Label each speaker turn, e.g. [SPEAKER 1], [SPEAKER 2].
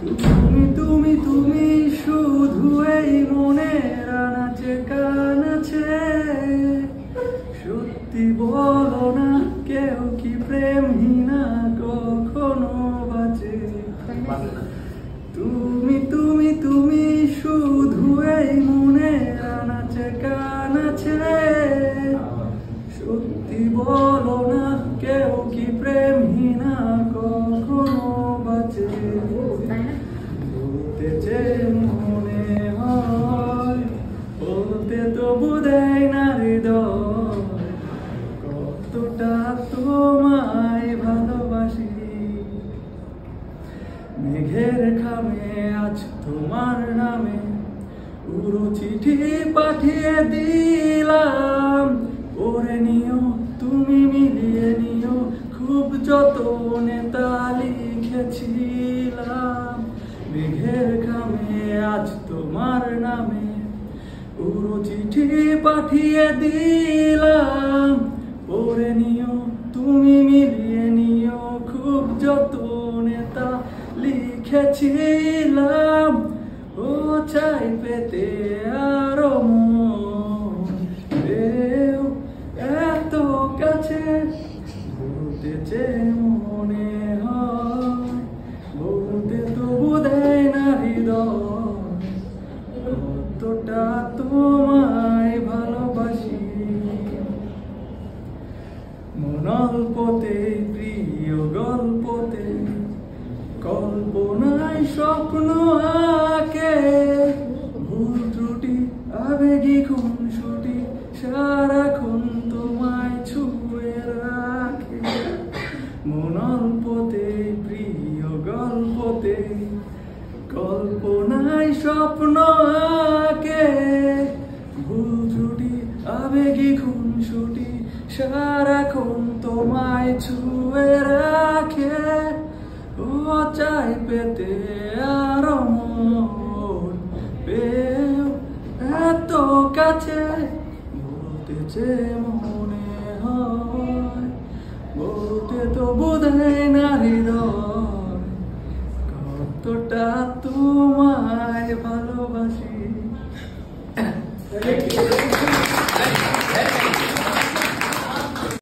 [SPEAKER 1] তুমি তুমি তুমি শুধু এই মনের আনাচে কানাচে, সত্যি বলো না কেউ কি প্রেমহীনা কখনো বাঁচে? তুমি তুমি তুমি শুধু এই মনের আনাচে কানাচে, সত্যি বলো না কেউ কি প্রেমহীনা কখনো বাঁচে? বলতে যে মনে হয় বলতে তবু দেয় না হৃদয়, কতটা তোমায় ভালোবাসি। মেঘের খামে আজ তোমার নামে পুরো চিঠি পাঠিয়ে দিলাম, পড়ে নিও তুমি মিলিয়ে নিও, খুব যতনে তা লিখেছিলাম। মেঘের খামে আজ তোমার নামে পুরো চিঠি পাঠিয়ে দিলাম, পড়ে নিও তুমি মিলিয়ে নিও, খুব যতনে তা লিখেছিলাম। ও চাই পেতে আরো মন পেও এত কাছে, বলতে যে মনে হয় বলতে তবু দেয় না হৃদয়, কতটা তোমায় ভালোবাসি। মনল্পতে প্রিয় গল্পতে কল্পনায় স্বপ্ন আঁকে, ভুল ত্রুটি আবেগী খুনসুটি সারাক্ষণ তোমায় ছুঁয়ে রাখে। মনল্পতে প্রিয় গল্পতে কল্পনায় স্বপ্ন আঁকে, ভুল ত্রুটি আবেগী খুনসুটি সারাক্ষণ তোমায় ছুঁয়ে রাখে। ও চাই পেতে আরো মন পেও এত কাছে, বলতে যে মনে হয় বলতে তবু দেয় না হৃদয়, কতটা তোমায় ভালোবাসি।